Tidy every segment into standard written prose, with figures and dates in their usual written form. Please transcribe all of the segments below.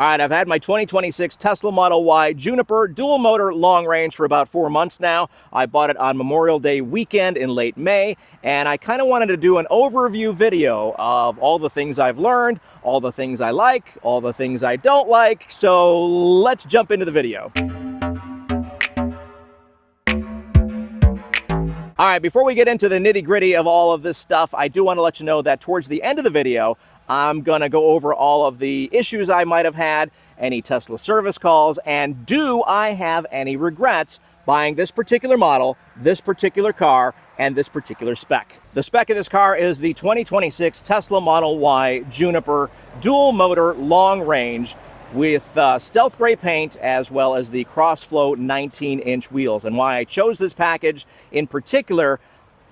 All right, I've had my 2026 Tesla Model Y Juniper dual motor long range for about 4 months now. I bought it on Memorial Day weekend in late May, and I kind of wanted to do an overview video of all the things I've learned, all the things I like, all the things I don't like. So let's jump into the video. All right, before we get into the nitty-gritty of all of this stuff, I do want to let you know that towards the end of the video, I'm going to go over all of the issues I might have had, any Tesla service calls, and do I have any regrets buying this particular model, this particular car, and this particular spec. The spec of this car is the 2026 Tesla Model Y Juniper dual motor long range with stealth gray paint, as well as the CrossFlow 19-inch wheels. And why I chose this package in particular,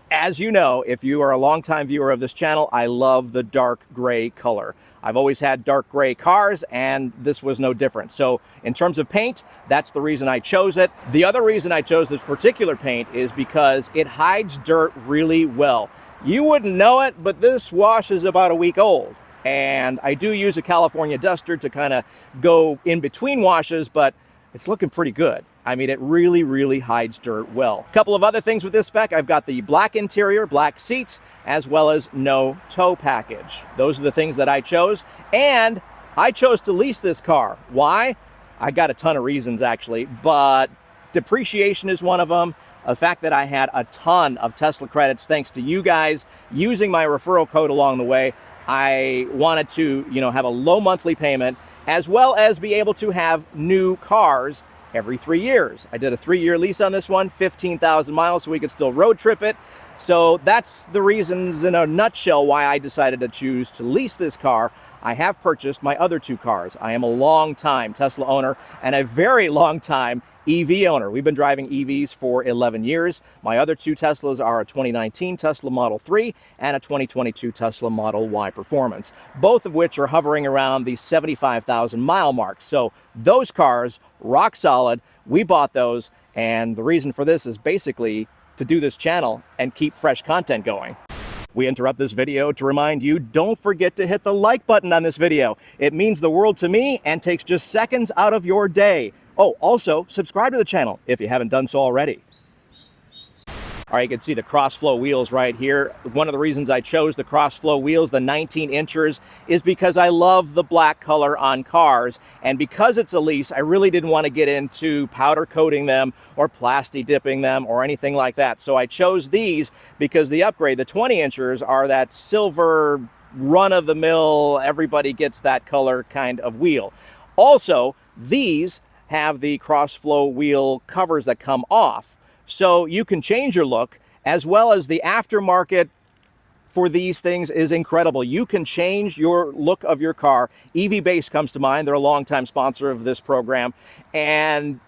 as you know, if you are a longtime viewer of this channel, I love the dark gray color. I've always had dark gray cars, and this was no different. So in terms of paint, that's the reason I chose it. The other reason I chose this particular paint is because it hides dirt really well. You wouldn't know it, but this wash is about a week old. And I do use a California duster to kind of go in between washes, but it's looking pretty good. I mean, it really hides dirt well. A couple of other things with this spec: I've got the black interior, black seats, as well as no tow package. Those are the things that I chose, and I chose to lease this car. Why? I got a ton of reasons actually, but depreciation is one of them. The fact that I had a ton of Tesla credits thanks to you guys using my referral code along the way. I wanted to, have a low monthly payment, as well as be able to have new cars every 3 years. I did a 3-year lease on this one, 15,000 miles, so we could still road trip it. So that's the reasons in a nutshell why I decided to choose to lease this car. I have purchased my other 2 cars. I am a long-time Tesla owner and a very long-time EV owner. We've been driving EVs for 11 years. My other 2 Teslas are a 2019 Tesla Model 3 and a 2022 Tesla Model Y Performance, both of which are hovering around the 75,000 mile mark. So those cars, rock solid. We bought those, and the reason for this is basically to do this channel and keep fresh content going. We interrupt this video to remind you, don't forget to hit the like button on this video. It means the world to me and takes just seconds out of your day. Oh, also, subscribe to the channel if you haven't done so already. All right, you can see the CrossFlow wheels right here. One of the reasons I chose the CrossFlow wheels, the 19-inchers, is because I love the black color on cars. And because it's a lease, I really didn't want to get into powder coating them or plasti dipping them or anything like that. So I chose these because the upgrade, the 20-inchers, are that silver, run-of-the-mill, everybody gets that color kind of wheel. Also, these have the CrossFlow wheel covers that come off. So you can change your look, as well as the aftermarket for these things is incredible. You can change your look of your car. EV Base comes to mind. They're a longtime sponsor of this program, and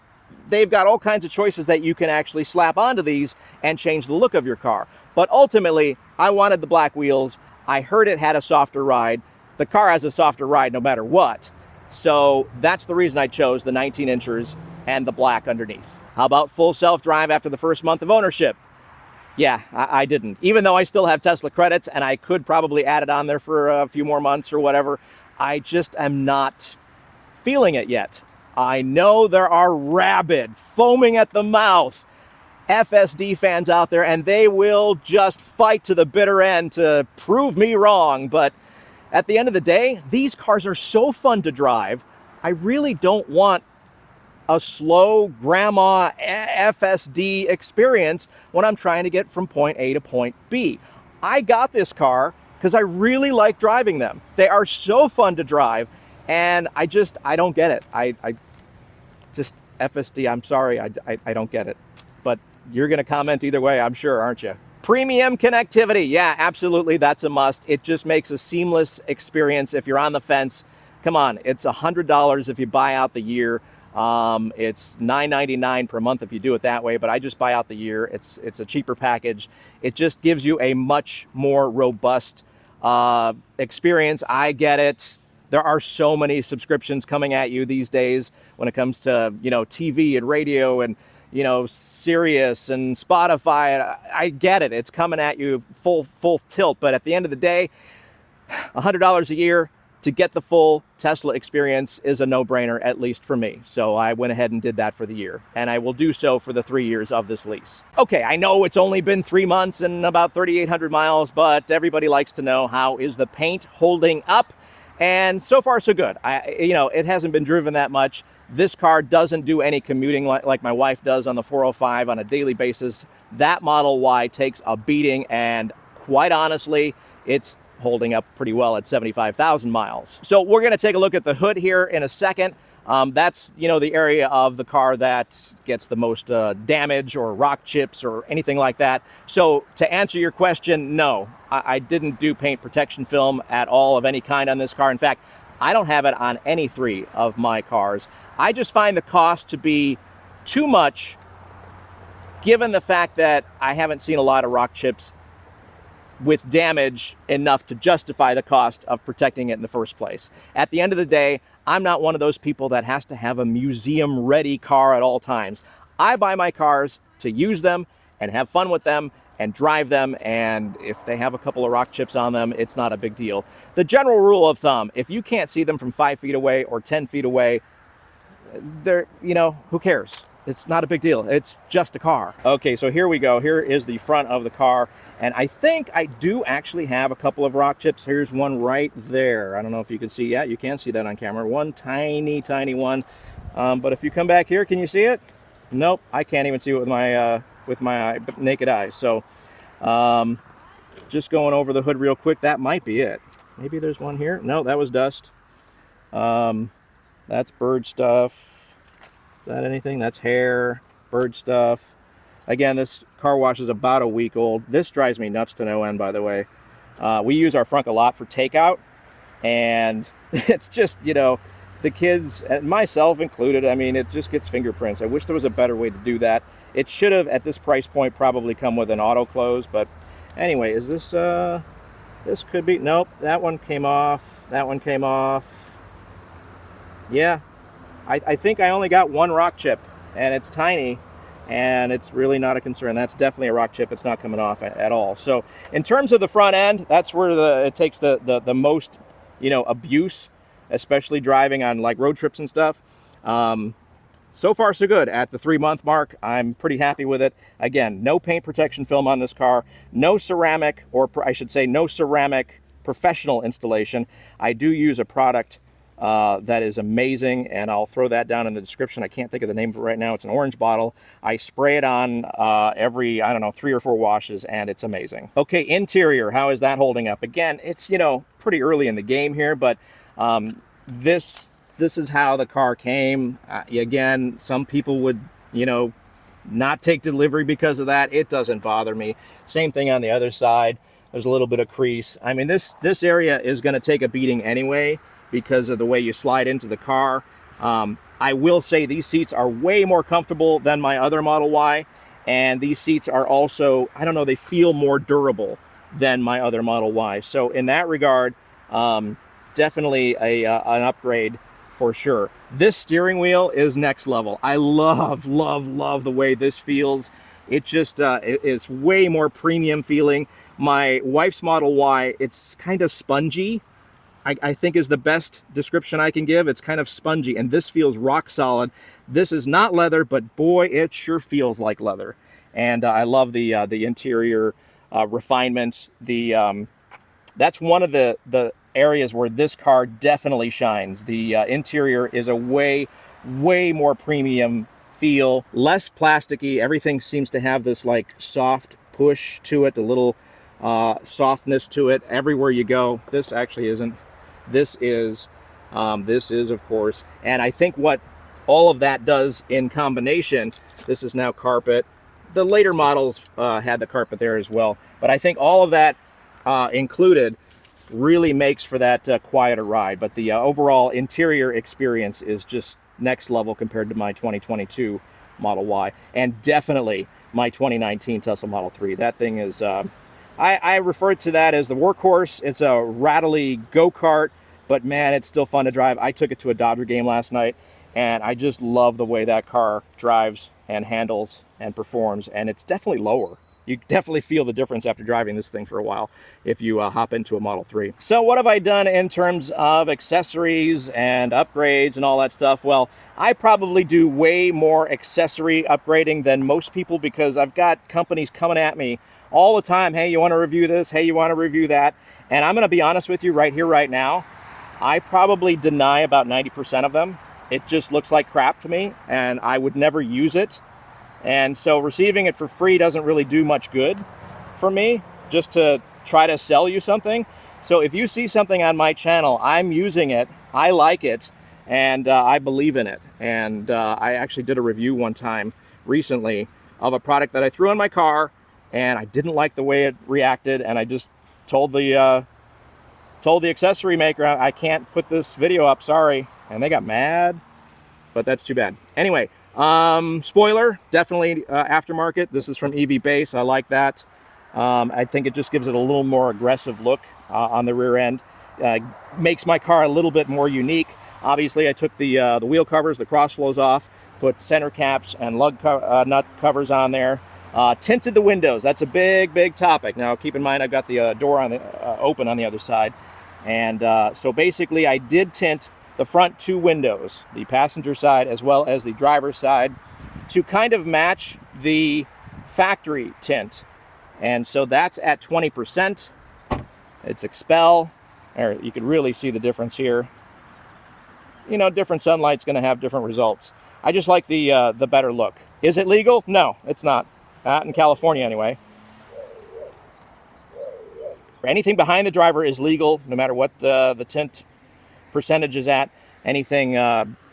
they've got all kinds of choices that you can actually slap onto these and change the look of your car. But ultimately, I wanted the black wheels. I heard it had a softer ride. The car has a softer ride no matter what. So that's the reason I chose the 19-inchers and the black underneath. How about full self-drive after the first month of ownership? Yeah, I didn't. Even though I still have Tesla credits and I could probably add it on there for a few more months or whatever, I just am not feeling it yet. I know there are rabid, foaming at the mouth FSD fans out there, and they will just fight to the bitter end to prove me wrong. But at the end of the day, these cars are so fun to drive. I really don't want a slow grandma FSD experience when I'm trying to get from point A to point B. I got this car because I really like driving them. They are so fun to drive, and I don't get it. I just, FSD, I'm sorry, I don't get it. But you're going to comment either way, I'm sure, aren't you? Premium connectivity, yeah, absolutely, that's a must. It just makes a seamless experience. If you're on the fence, come on, it's $100 if you buy out the year. It's $9.99 per month if you do it that way, but I just buy out the year. It's a cheaper package. It just gives you a much more robust experience. I get it. There are so many subscriptions coming at you these days when it comes to, TV and radio and, Sirius and Spotify. I get it. It's coming at you full tilt. But at the end of the day, $100 a year, to get the full Tesla experience is a no-brainer, at least for me. So I went ahead and did that for the year, and I will do so for the 3 years of this lease. Okay, I know it's only been 3 months and about 3,800 miles, but everybody likes to know, how is the paint holding up? And so far, so good. It hasn't been driven that much. This car doesn't do any commuting like my wife does on the 405 on a daily basis. That Model Y takes a beating, and quite honestly, it's holding up pretty well at 75,000 miles. So we're going to take a look at the hood here in a second. That's, the area of the car that gets the most damage or rock chips or anything like that. So to answer your question, no, I didn't do paint protection film at all of any kind on this car. In fact, I don't have it on any 3 of my cars. I just find the cost to be too much, given the fact that I haven't seen a lot of rock chips with damage enough to justify the cost of protecting it in the first place. At the end of the day, I'm not one of those people that has to have a museum-ready car at all times. I buy my cars to use them and have fun with them and drive them, and if they have a couple of rock chips on them, it's not a big deal. The general rule of thumb, if you can't see them from 5 feet away or 10 feet away, who cares? It's not a big deal. It's just a car. Okay, so here we go. Here is the front of the car. And I think I do actually have a couple of rock chips. Here's one right there. I don't know if you can see. Yeah, you can see that on camera. One tiny, tiny one. But if you come back here, can you see it? Nope, I can't even see it with my naked eye. So just going over the hood real quick, that might be it. Maybe there's one here. No, that was dust. That's bird stuff. Is that anything? That's hair, bird stuff. Again, this car wash is about a week old. This drives me nuts to no end, by the way. We use our frunk a lot for takeout, and it's just, the kids, and myself included, it just gets fingerprints. I wish there was a better way to do that. It should have, at this price point, probably come with an auto close, but anyway, is this, this could be, nope, that one came off, that one came off. Yeah. I think I only got one rock chip, and it's tiny, and it's really not a concern. That's definitely a rock chip. It's not coming off at all. So in terms of the front end, that's where it takes the most, abuse, especially driving on like road trips and stuff. So far, so good. At the 3-month mark, I'm pretty happy with it. Again, no paint protection film on this car, no ceramic, or I should say no ceramic professional installation. I do use a product that is amazing, and I'll throw that down in the description. I can't think of the name of it right now. It's an orange bottle. I spray it on every, 3 or 4 washes, and it's amazing. Okay, interior, how is that holding up? Again, it's, pretty early in the game here, but this is how the car came. Again, some people would, not take delivery because of that. It doesn't bother me. Same thing on the other side. There's a little bit of crease. This area is going to take a beating anyway, because of the way you slide into the car. I will say these seats are way more comfortable than my other Model Y, and these seats are also, they feel more durable than my other Model Y. So in that regard, definitely an upgrade for sure. This steering wheel is next level. I love, love, love the way this feels. It just it is way more premium feeling. My wife's Model Y, it's kind of spongy, I think is the best description I can give. It's kind of spongy, and this feels rock solid. This is not leather, but boy, it sure feels like leather. And I love the interior refinements. That's one of the areas where this car definitely shines. The interior is a way more premium feel, less plasticky. Everything seems to have this like soft push to it, a little softness to it everywhere you go. This actually isn't. This is, of course, and I think what all of that does in combination, this is now carpet. The later models had the carpet there as well, but I think all of that included really makes for that quieter ride. But the overall interior experience is just next level compared to my 2022 Model Y, and definitely my 2019 Tesla Model 3. That thing is... I refer to that as the workhorse. It's a rattly go-kart, but man, it's still fun to drive. I took it to a Dodger game last night, and I just love the way that car drives and handles and performs, and it's definitely lower You definitely feel the difference after driving this thing for a while if you hop into a Model 3. So what have I done in terms of accessories and upgrades and all that stuff? Well, I probably do way more accessory upgrading than most people because I've got companies coming at me all the time. Hey, you want to review this? Hey, you want to review that? And I'm going to be honest with you right here, right now. I probably deny about 90% of them. It just looks like crap to me, and I would never use it. And so receiving it for free doesn't really do much good for me, just to try to sell you something. So if you see something on my channel, I'm using it, I like it, and I believe in it. And I actually did a review one time recently of a product that I threw in my car, and I didn't like the way it reacted, and I just told the accessory maker, I can't put this video up, sorry. And they got mad, but that's too bad. Anyway, spoiler, definitely aftermarket. This is from EV Base. I like that. I think it just gives it a little more aggressive look on the rear end. Makes my car a little bit more unique. Obviously, I took the wheel covers, the cross flows off, put center caps and lug nut covers on there. Tinted the windows. That's a big topic. Now, keep in mind, I've got the door on the open on the other side. And so basically, I did tint the front two windows, the passenger side as well as the driver's side, to kind of match the factory tint. And so that's at 20%. It's Expel. There, you can really see the difference here. You know, different sunlight's going to have different results. I just like the better look. Is it legal? No, it's not. Not in California anyway. Anything behind the driver is legal, no matter what the tint percentage is at. Anything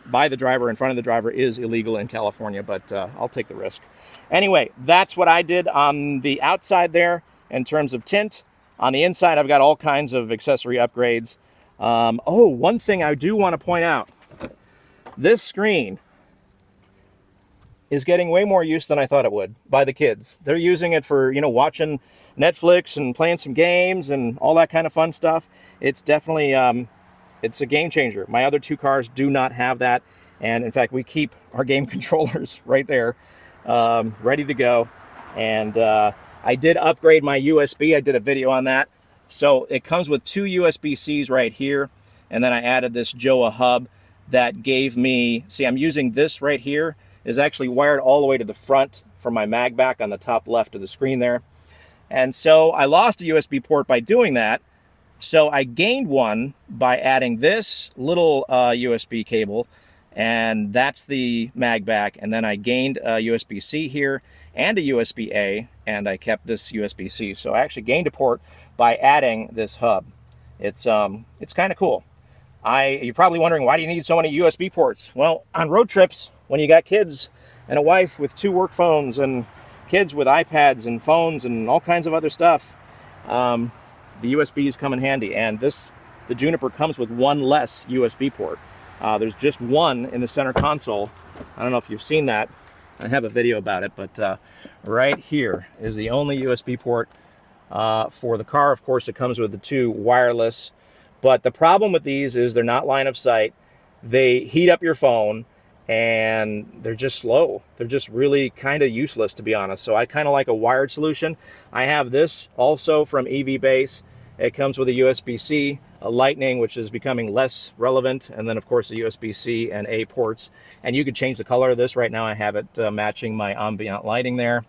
by the driver, in front of the driver, is illegal in California, but I'll take the risk. Anyway, that's what I did on the outside there in terms of tint. On the inside, I've got all kinds of accessory upgrades. Oh, one thing I do want to point out. This screen is getting way more use than I thought it would by the kids. They're using it for, you know, watching Netflix and playing some games and all that kind of fun stuff. It's definitely, it's a game changer. My other two cars do not have that. And in fact, we keep our game controllers right there, ready to go. And I did upgrade my USB. I did a video on that. So it comes with two USB-Cs right here. And then I added this JOA hub that gave me, see, I'm using this right here, is actually wired all the way to the front for my mag back on the top left of the screen there. And so I lost a USB port by doing that. So I gained one by adding this little USB cable, and that's the mag back. And then I gained a USB-C here and a USB-A, and I kept this USB-C. So I actually gained a port by adding this hub. It's kind of cool. You're probably wondering, why do you need so many USB ports? Well, on road trips, when you got kids and a wife with two work phones and kids with iPads and phones and all kinds of other stuff, the USBs come in handy. And the Juniper comes with one less USB port. There's just one in the center console. I don't know if you've seen that. I have a video about it, but right here is the only USB port for the car. Of course, it comes with the two wireless. But the problem with these is they're not line of sight. They heat up your phone, and they're just slow. They're just really kind of useless, to be honest. So I kind of like a wired solution. I have this also from EV Base. It comes with a USB-C, a Lightning, which is becoming less relevant, and then of course the USB-C and A ports. And you could change the color of this. Right now I have it matching my ambient lighting there.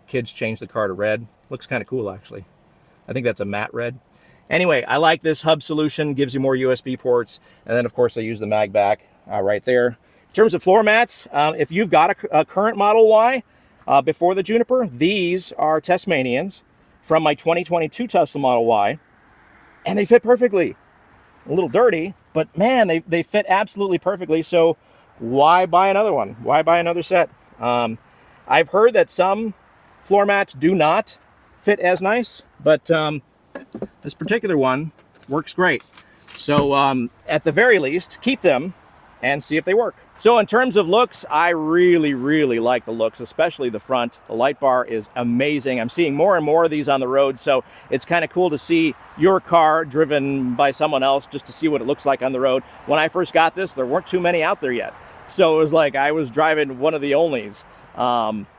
Kids changed the car to red. Looks kind of cool, actually. I think that's a matte red. Anyway, I like this hub solution. Gives you more USB ports. And then, of course, I use the mag back right there. In terms of floor mats, if you've got a current Model Y before the Juniper, these are Tasmanians from my 2022 Tesla Model Y. And they fit perfectly. A little dirty, but man, they fit absolutely perfectly. So why buy another one? Why buy another set? I've heard that some floor mats do not fit as nice, but this particular one works great. So at the very least, keep them and see if they work. So in terms of looks, I really like the looks, especially the front. The light bar is amazing. I'm seeing more and more of these on the road, so it's kind of cool to see your car driven by someone else just to see what it looks like on the road. When I first got this, there weren't too many out there yet. So it was like I was driving one of the onlys.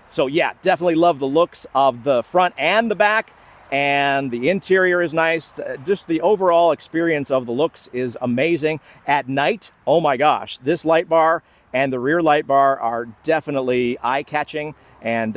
So yeah, definitely love the looks of the front and the back, and the interior is nice. Just the overall experience of the looks is amazing. At night, oh my gosh, this light bar and the rear light bar are definitely eye-catching and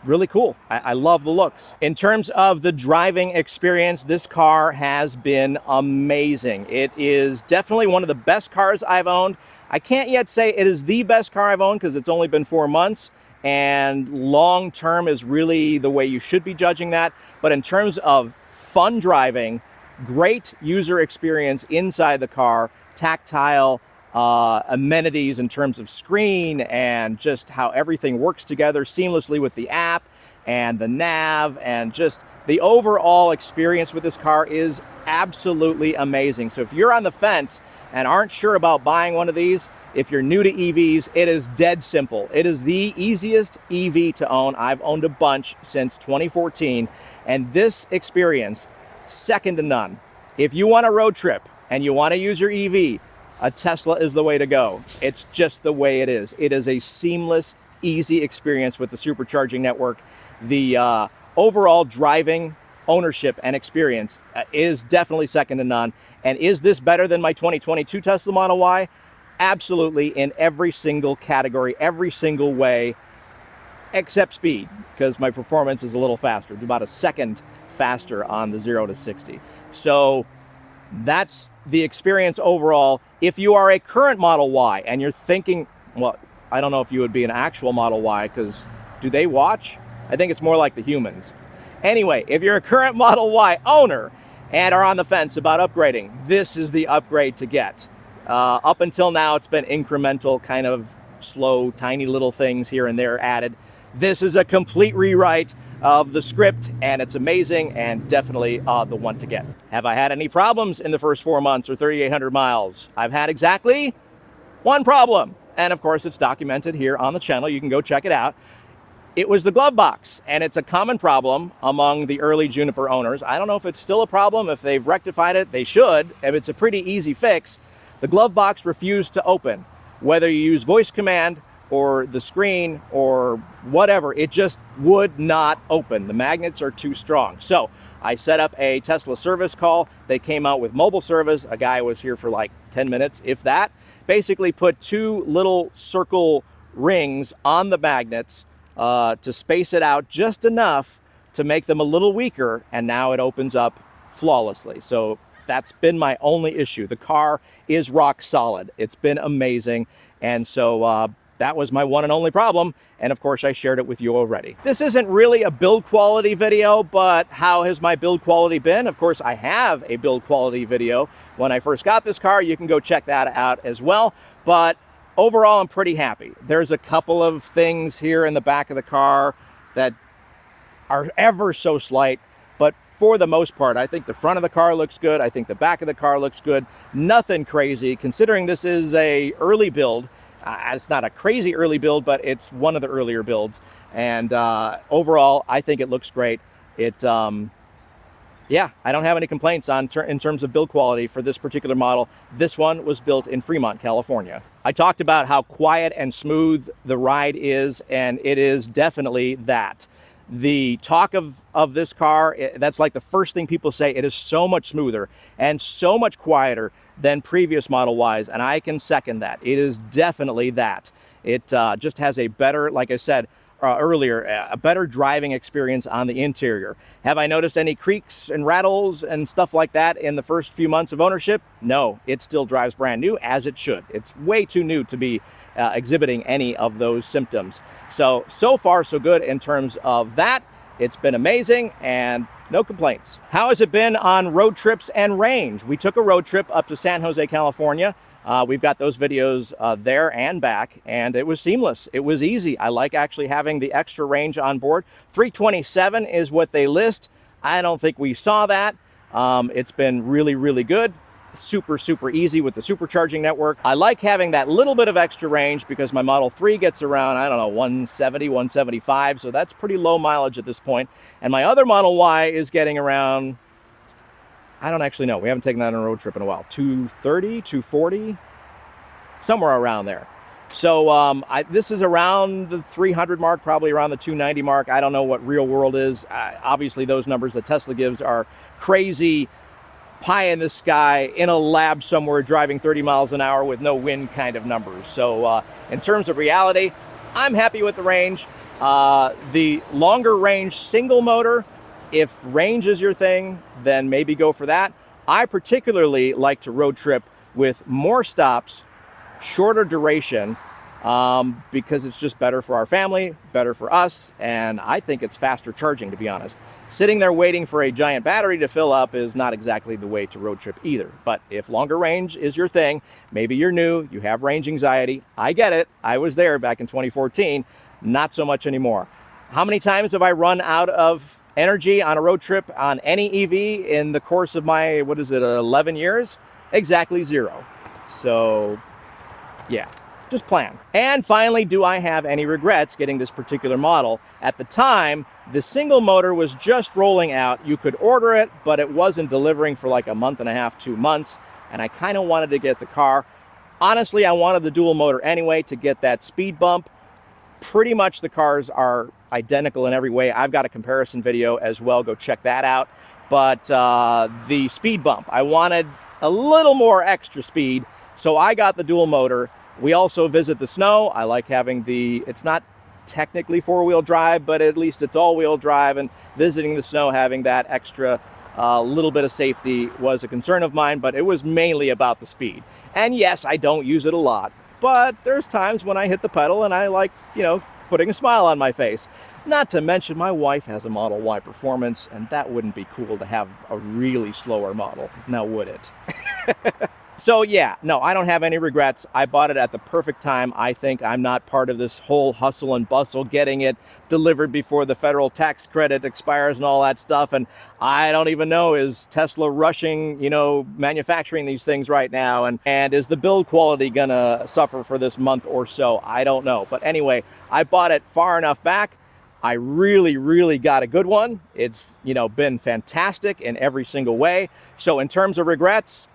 really cool. I love the looks. In terms of the driving experience, this car has been amazing. It is definitely one of the best cars I've owned. I can't yet say it is the best car I've owned because it's only been 4 months, and long term is really the way you should be judging that. But in terms of fun driving, great user experience inside the car, tactile, amenities in terms of screen and just how everything works together seamlessly with the app and the nav, and just the overall experience with this car is absolutely amazing. So if you're on the fence and aren't sure about buying one of these, if you're new to EVs, it is dead simple. It is the easiest EV to own. I've owned a bunch since 2014, and this experience, second to none. If you want a road trip and you want to use your EV, a Tesla is the way to go. It's just the way it is. It is a seamless, easy experience with the supercharging network. The overall driving ownership and experience is definitely second to none. And is this better than my 2022 Tesla Model Y? Absolutely, in every single category, every single way, except speed, because my performance is a little faster, about a second faster on the 0 to 60. So that's the experience overall. If you are a current Model Y and you're thinking, well, I don't know if you would be an actual Model Y, because do they watch? I think it's more like the humans. Anyway, if you're a current Model Y owner and are on the fence about upgrading, this is the upgrade to get. Up until now, it's been incremental, kind of slow, tiny little things here and there added. This is a complete rewrite of the script, and it's amazing and definitely the one to get. Have I had any problems in the first 4 months or 3,800 miles? I've had exactly one problem. And of course, it's documented here on the channel. You can go check it out. It was the glove box, and it's a common problem among the early Juniper owners. I don't know if it's still a problem. If they've rectified it, they should. If it's a pretty easy fix, the glove box refused to open. Whether you use voice command or the screen or whatever, it just would not open. The magnets are too strong. So I set up a Tesla service call. They came out with mobile service. A guy was here for like 10 minutes, if that. Basically put 2 little circle rings on the magnets to space it out just enough to make them a little weaker, and now it opens up flawlessly. So that's been my only issue. The car is rock solid. It's been amazing, and so that was my one and only problem, and of course I shared it with you already. This isn't really a build quality video, but how has my build quality been? Of course, I have a build quality video when I first got this car. You can go check that out as well, but overall, I'm pretty happy. There's a couple of things here in the back of the car that are ever so slight, but for the most part, I think the front of the car looks good. I think the back of the car looks good. Nothing crazy, considering this is a early build. It's not a crazy early build, but it's one of the earlier builds. And overall, I think it looks great. Yeah, I don't have any complaints in terms of build quality for this particular model. This one was built in Fremont, California. I talked about how quiet and smooth the ride is, and it is definitely that. The talk of this car, that's like the first thing people say. It is so much smoother and so much quieter than previous Model Ys, and I can second that. It is definitely that. It just has a better, like I said earlier, a better driving experience on the interior. Have I noticed any creaks and rattles and stuff like that in the first few months of ownership? No, it still drives brand new, as it should. It's way too new to be exhibiting any of those symptoms. So far so good in terms of that. It's been amazing and no complaints. How has it been on road trips and range? We took a road trip up to San Jose, California. We've got those videos there and back, and it was seamless. It was easy. I like actually having the extra range on board. 327 is what they list. I don't think we saw that. It's been really, really good. Super, super easy with the supercharging network. I like having that little bit of extra range because my Model 3 gets around, I don't know, 170, 175, so that's pretty low mileage at this point. And my other Model Y is getting around, I don't actually know. We haven't taken that on a road trip in a while. 230, 240, somewhere around there. So this is around the 300 mark, probably around the 290 mark. I don't know what real world is. Obviously, those numbers that Tesla gives are crazy, pie in the sky, in a lab somewhere driving 30 miles an hour with no wind kind of numbers. So in terms of reality, I'm happy with the range. The longer range single motor, if range is your thing, then maybe go for that. I particularly like to road trip with more stops, shorter duration, because it's just better for our family, better for us, and I think it's faster charging, to be honest. Sitting there waiting for a giant battery to fill up is not exactly the way to road trip either. But if longer range is your thing, maybe you're new, you have range anxiety, I get it. I was there back in 2014, not so much anymore. How many times have I run out of energy on a road trip on any EV in the course of my, 11 years? Exactly 0. So yeah, just plan. And finally, do I have any regrets getting this particular model? At the time, the single motor was just rolling out. You could order it, but it wasn't delivering for like a month and a half, 2 months. And I kind of wanted to get the car. Honestly, I wanted the dual motor anyway to get that speed bump. Pretty much the cars are identical in every way. I've got a comparison video as well. Go check that out. But the speed bump, I wanted a little more extra speed. So I got the dual motor. We also visit the snow. I like having it's not technically 4-wheel drive, but at least it's all-wheel drive, and visiting the snow, having that extra little bit of safety was a concern of mine, but it was mainly about the speed. And yes, I don't use it a lot, but there's times when I hit the pedal and I like, putting a smile on my face. Not to mention my wife has a Model Y Performance, and that wouldn't be cool to have a really slower model, now would it? So yeah, no, I don't have any regrets. I bought it at the perfect time. I think I'm not part of this whole hustle and bustle getting it delivered before the federal tax credit expires and all that stuff. And I don't even know, is Tesla rushing, manufacturing these things right now? And is the build quality gonna suffer for this month or so? I don't know. But anyway, I bought it far enough back. I really, really got a good one. It's, been fantastic in every single way. So in terms of regrets,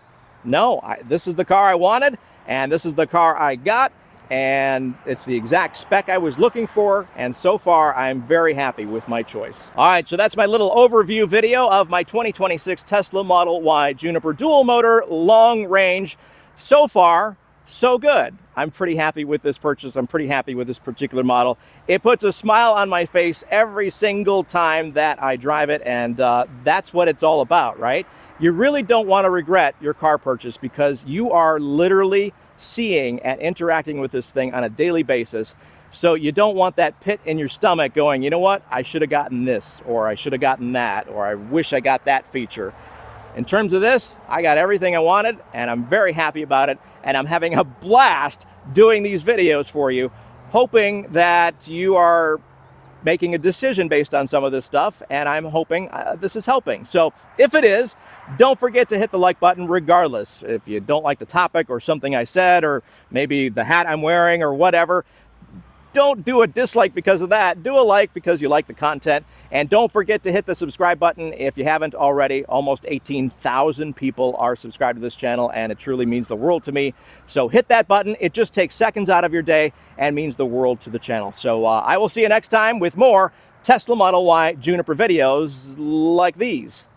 no, this is the car I wanted, and this is the car I got, and it's the exact spec I was looking for, and so far I'm very happy with my choice. All right, so that's my little overview video of my 2026 Tesla Model Y Juniper dual motor long range. So far, so good. I'm pretty happy with this purchase. I'm pretty happy with this particular model. It puts a smile on my face every single time that I drive it, and that's what it's all about, right? You really don't want to regret your car purchase because you are literally seeing and interacting with this thing on a daily basis. So you don't want that pit in your stomach going, you know what, I should have gotten this, or I should have gotten that, or I wish I got that feature. In terms of this, I got everything I wanted, and I'm very happy about it, and I'm having a blast doing these videos for you, hoping that you are making a decision based on some of this stuff, and I'm hoping this is helping. So if it is, don't forget to hit the like button regardless. If you don't like the topic or something I said, or maybe the hat I'm wearing or whatever, don't do a dislike because of that. Do a like because you like the content. And don't forget to hit the subscribe button if you haven't already. Almost 18,000 people are subscribed to this channel, and it truly means the world to me. So hit that button. It just takes seconds out of your day and means the world to the channel. So I will see you next time with more Tesla Model Y Juniper videos like these.